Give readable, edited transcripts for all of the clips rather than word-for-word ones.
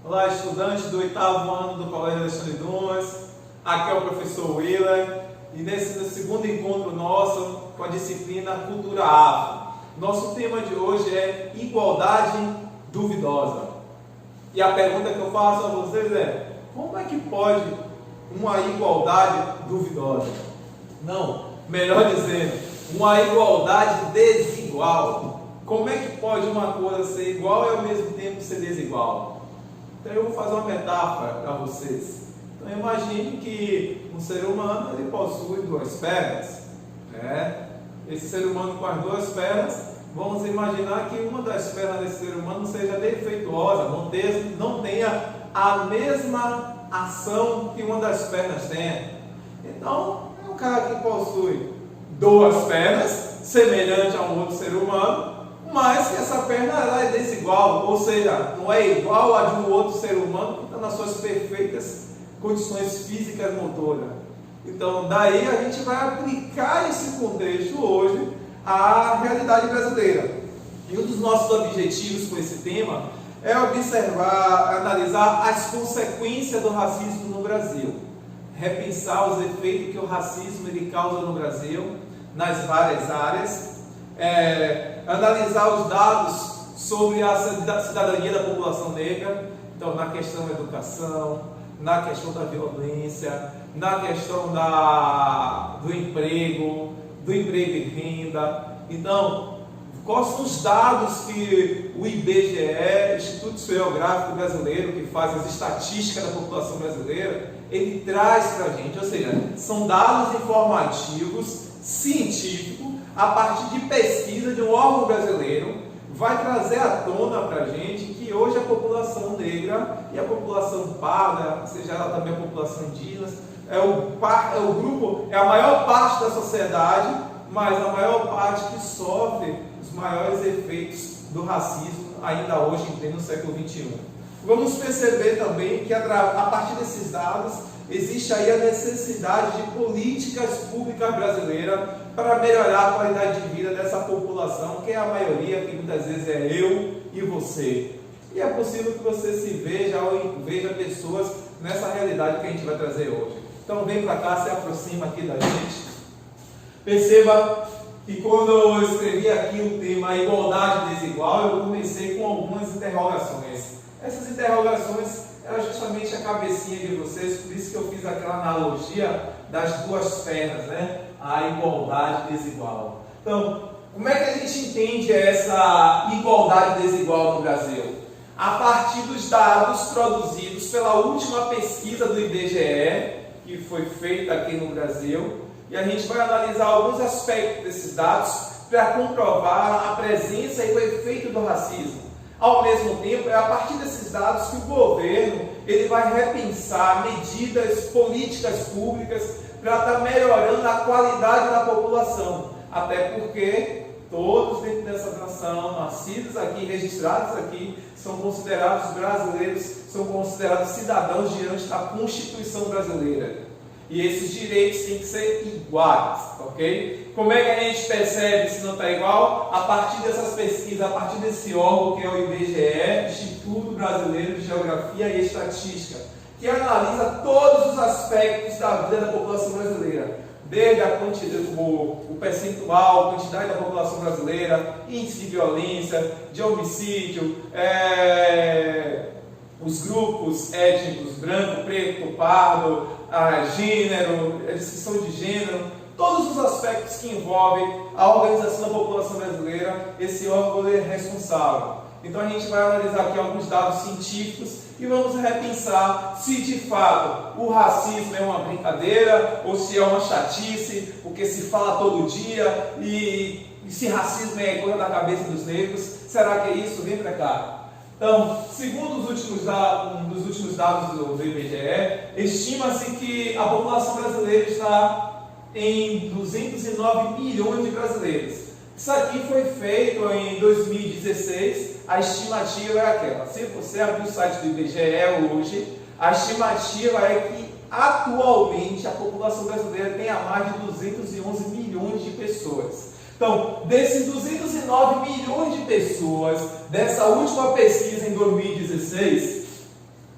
Olá, estudantes do 8º ano do Colégio Alexandre Dumas. Aqui é o professor Willer e nesse segundo encontro nosso com a disciplina Cultura Afro. Nosso tema de hoje é igualdade duvidosa. E a pergunta que eu faço a vocês é: como é que pode uma igualdade duvidosa? Não, melhor dizendo, uma igualdade desigual. Como é que pode uma coisa ser igual e ao mesmo tempo ser desigual? Então eu vou fazer uma metáfora para vocês. Então imagine que um ser humano ele possui duas pernas, né? Esse ser humano com as duas pernas, vamos imaginar que uma das pernas desse ser humano seja defeituosa, não tenha a mesma ação que uma das pernas tem. Então é um cara que possui duas pernas, semelhante a um outro ser humano, mas que essa perna ela é desigual, ou seja, não é igual a de um outro ser humano que está nas suas perfeitas condições físicas motoras. Então, daí a gente vai aplicar esse contexto hoje à realidade brasileira. E um dos nossos objetivos com esse tema é observar, analisar as consequências do racismo no Brasil, repensar os efeitos que o racismo ele causa no Brasil, nas várias áreas, analisar os dados sobre a cidadania da população negra, então na questão da educação, na questão da violência, na questão do emprego e renda. Então, quais são os dados que o IBGE, Instituto Geográfico Brasileiro, que faz as estatísticas da população brasileira, ele traz para a gente, ou seja, são dados informativos, científicos, a partir de pesquisa de um órgão brasileiro, vai trazer à tona para a gente que hoje a população negra e a população parda, seja ela também a população indígena, é a maior parte da sociedade, mas a maior parte que sofre os maiores efeitos do racismo ainda hoje, em pleno século XXI. Vamos perceber também que a partir desses dados existe aí a necessidade de políticas públicas brasileiras para melhorar a qualidade de vida dessa população, que é a maioria, que muitas vezes é eu e você. E é possível que você se veja ou veja pessoas nessa realidade que a gente vai trazer hoje. Então vem para cá, se aproxima aqui da gente. Perceba que quando eu escrevi aqui o tema igualdade desigual, eu comecei com algumas interrogações. Essas interrogações era justamente a cabecinha de vocês, por isso que eu fiz aquela analogia das duas pernas, né? A igualdade desigual. Então, como é que a gente entende essa igualdade desigual no Brasil? A partir dos dados produzidos pela última pesquisa do IBGE, que foi feita aqui no Brasil, e a gente vai analisar alguns aspectos desses dados para comprovar a presença e o efeito do racismo. Ao mesmo tempo, é a partir desses dados que o governo ele vai repensar medidas, políticas públicas para estar melhorando a qualidade da população. Até porque todos dentro dessa nação, nascidos aqui, registrados aqui, são considerados brasileiros, são considerados cidadãos diante da Constituição brasileira. E esses direitos têm que ser iguais, ok? Como é que a gente percebe se não está igual? A partir dessas pesquisas, a partir desse órgão que é o IBGE, Instituto Brasileiro de Geografia e Estatística, que analisa todos os aspectos da vida da população brasileira, desde a quantidade, o percentual, a quantidade da população brasileira, índice de violência, de homicídio, os grupos étnicos, branco, preto, pardo, gênero, a descrição de gênero, todos os aspectos que envolvem a organização da população brasileira, esse órgão é responsável. Então a gente vai analisar aqui alguns dados científicos e vamos repensar se de fato o racismo é uma brincadeira ou se é uma chatice, porque se fala todo dia e se racismo é coisa da cabeça dos negros. Será que é isso? Vem para cá. Então, segundo um dos últimos dados do IBGE, estima-se que a população brasileira está em 209 milhões de brasileiros. Isso aqui foi feito em 2016, a estimativa é aquela. Se você abrir o site do IBGE hoje, a estimativa é que atualmente a população brasileira tem a mais de 211 milhões de pessoas. Então, desses 209 milhões de pessoas, dessa última pesquisa em 2016,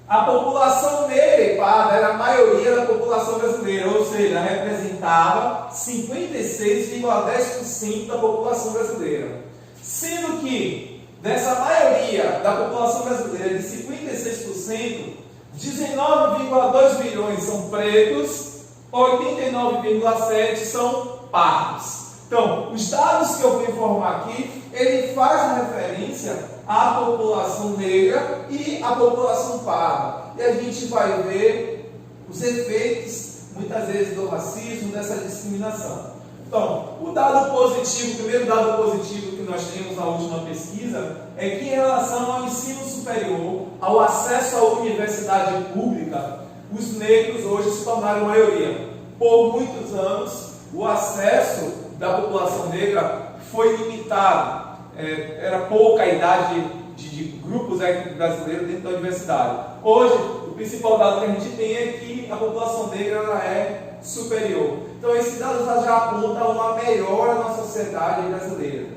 A população negra e parda era a maioria da população brasileira, ou seja, representava 56,10% da população brasileira. Sendo que, dessa maioria da população brasileira de 56%, 19,2 milhões são pretos, 89,7 são pardos. Então, os dados que eu vou informar aqui, ele faz referência à população negra e à população parda. E a gente vai ver os efeitos, muitas vezes, do racismo, dessa discriminação. Então, o dado positivo, o primeiro dado positivo que nós temos na última pesquisa, é que em relação ao ensino superior, ao acesso à universidade pública, os negros hoje se tornaram maioria. Por muitos anos, o acesso da população negra foi limitado. Era pouca a idade de grupos brasileiros dentro da universidade. Hoje, o principal dado que a gente tem é que a população negra ela é superior. Então, esse dado já aponta uma melhora na sociedade brasileira.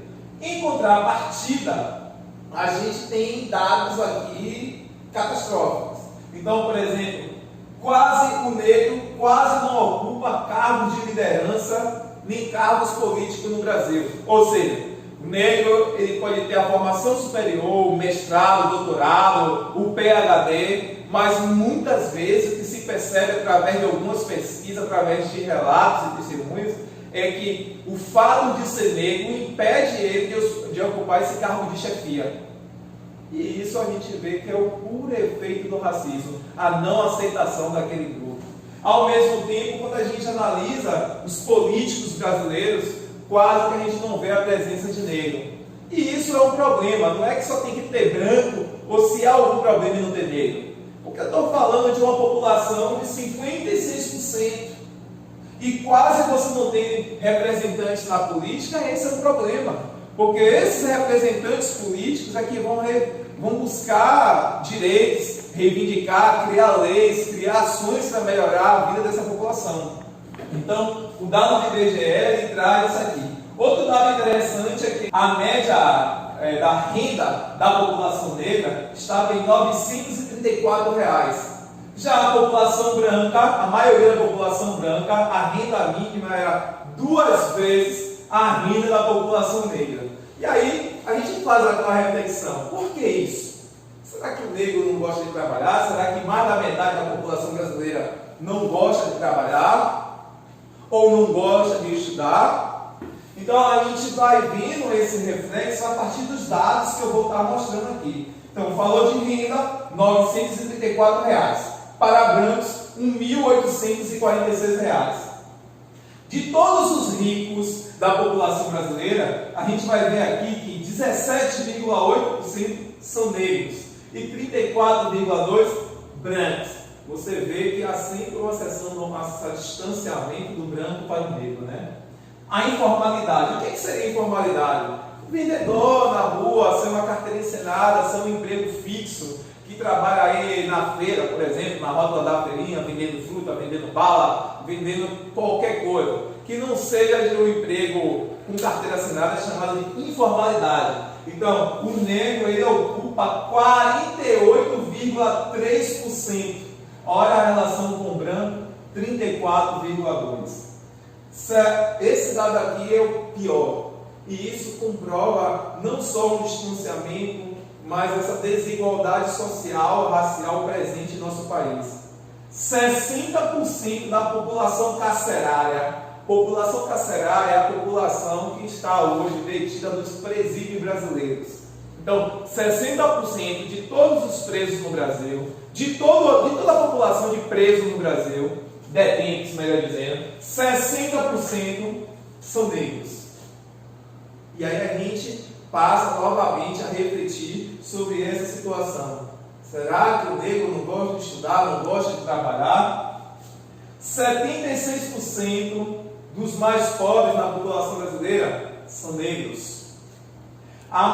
Em contrapartida, a gente tem dados aqui catastróficos. Então, por exemplo, o negro quase não ocupa cargos de liderança nem cargos políticos no Brasil. Ou seja, o negro ele pode ter a formação superior, o mestrado, o doutorado, o PhD, mas muitas vezes o que se percebe através de algumas pesquisas, através de relatos e testemunhos, é que o fato de ser negro impede ele de ocupar esse cargo de chefia. E isso a gente vê que é o puro efeito do racismo, a não aceitação daquele grupo. Ao mesmo tempo, quando a gente analisa os políticos brasileiros, quase que a gente não vê a presença de negro. E isso é um problema, não é que só tem que ter branco ou se há algum problema em não ter negro. Porque eu estou falando de uma população de 56%. E quase você não tem representantes na política, esse é um problema. Porque esses representantes políticos é que vão buscar direitos, reivindicar, criar leis, criar ações para melhorar a vida dessa população. Então, o dado do IBGE ele traz isso aqui. Outro dado interessante é que a média da renda da população negra estava em R$ 934. Já a população branca, a maioria da população branca, a renda mínima era 2 vezes a renda da população negra. E aí a gente faz aquela reflexão: por que isso? Será que o negro não gosta de trabalhar? Será que mais da metade da população brasileira não gosta de trabalhar? Ou não gosta de estudar? Então a gente vai vendo esse reflexo a partir dos dados que eu vou estar mostrando aqui. Então falou de renda, R$ 934. Para brancos, R$ 1.846. De todos os ricos da população brasileira, a gente vai ver aqui que 17,8% são negros e 34,2% brancos. Você vê que há sempre uma seção de distanciamento do branco para o negro, né? A informalidade. O que seria informalidade? Vendedor na rua, ser uma carteira encenada, ser um emprego fixo, que trabalha aí na feira, por exemplo, na rótula da feirinha, vendendo fruta, vendendo bala, vendendo qualquer coisa, que não seja de um emprego com carteira assinada, é chamado de informalidade. Então, o negro ele ocupa 48,3%. Olha a relação com o branco, 34,2%. Esse dado aqui é o pior. E isso comprova não só um distanciamento, mas essa desigualdade social, racial presente em nosso país. 60% da população carcerária. População carcerária é a população que está hoje detida nos presídios brasileiros. Então, 60% de todos os presos no Brasil, de toda a população de presos no Brasil, detentes, melhor dizendo, 60% são negros. E aí a gente passa novamente a refletir sobre essa situação. Será que o negro não gosta de estudar, não gosta de trabalhar? 76% dos mais pobres na população brasileira são negros. A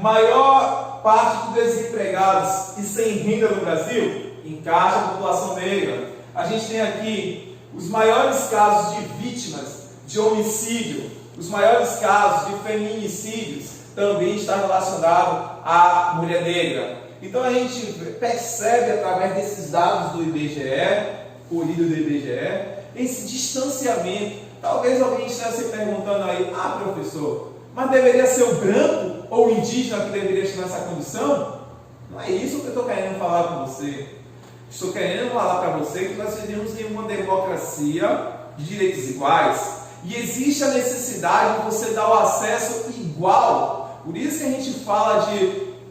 maior parte dos desempregados e sem renda no Brasil encaixa a população negra. A gente tem aqui os maiores casos de vítimas de homicídio, os maiores casos de feminicídios também está relacionado à mulher negra. Então a gente percebe através desses dados do IBGE, colhido do IBGE, esse distanciamento. Talvez alguém esteja se perguntando aí, professor, mas deveria ser o branco ou o indígena que deveria estar nessa condição? Não é isso que eu estou querendo falar com você. Estou querendo falar para você que nós vivemos em uma democracia de direitos iguais e existe a necessidade de você dar o acesso igual. Por isso que a gente fala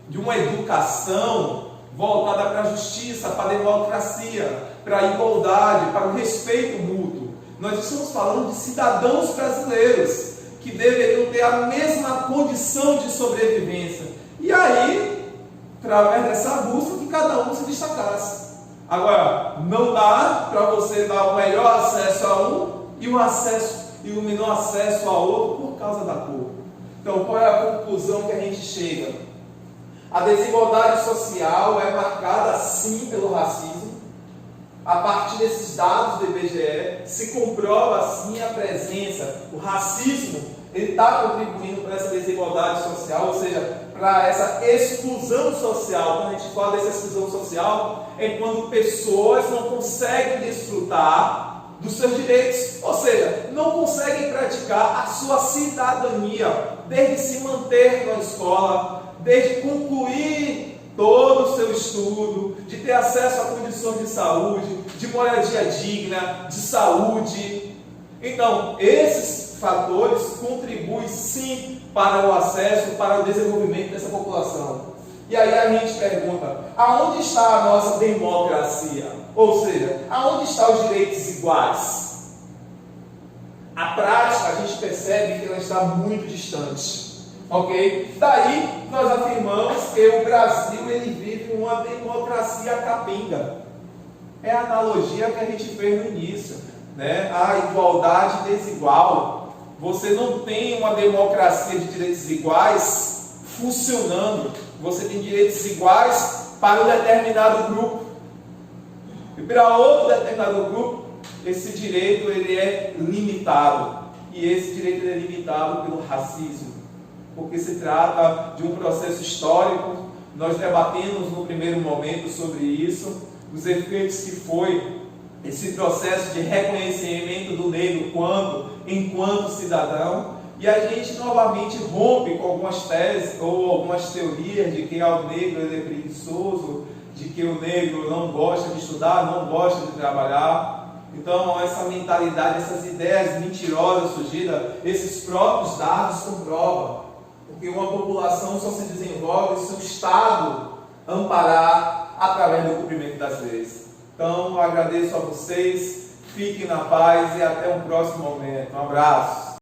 de uma educação voltada para a justiça, para a democracia, para a igualdade, para o respeito mútuo. Nós estamos falando de cidadãos brasileiros que deveriam ter a mesma condição de sobrevivência. E aí, através dessa busca, que cada um se destacasse. Agora, não dá para você dar o melhor acesso a um e o menor acesso a outro por causa da cor. Então, qual é a conclusão que a gente chega? A desigualdade social é marcada sim pelo racismo. A partir desses dados do IBGE, se comprova sim a presença, o racismo, ele está contribuindo para essa desigualdade social, ou seja, para essa exclusão social. Quando a gente fala dessa exclusão social, é quando pessoas não conseguem desfrutar dos seus direitos, ou seja, não conseguem praticar a sua cidadania, desde se manter na escola, desde concluir todo o seu estudo, de ter acesso a condições de saúde, de moradia digna, de saúde. Então, esses fatores contribuem sim para o acesso, para o desenvolvimento dessa população. E aí a gente pergunta, aonde está a nossa democracia? Ou seja, aonde estão os direitos iguais? A prática, a gente percebe que ela está muito distante. Ok? Daí, nós afirmamos que o Brasil ele vive uma democracia capenga. É a analogia que a gente fez no início, né? A igualdade desigual. Você não tem uma democracia de direitos iguais funcionando. Você tem direitos iguais para um determinado grupo. E para outro determinado grupo, esse direito ele é limitado. E esse direito é limitado pelo racismo. Porque se trata de um processo histórico. Nós debatemos no primeiro momento sobre isso, os efeitos que foi esse processo de reconhecimento do negro enquanto cidadão, e a gente novamente rompe com algumas teses ou algumas teorias de que o negro ele é preguiçoso, de que o negro não gosta de estudar, não gosta de trabalhar. Então essa mentalidade, essas ideias mentirosas surgidas, esses próprios dados comprovam. Porque uma população só se desenvolve se o Estado amparar através do cumprimento das leis. Então, agradeço a vocês, fiquem na paz e até um próximo momento. Um abraço.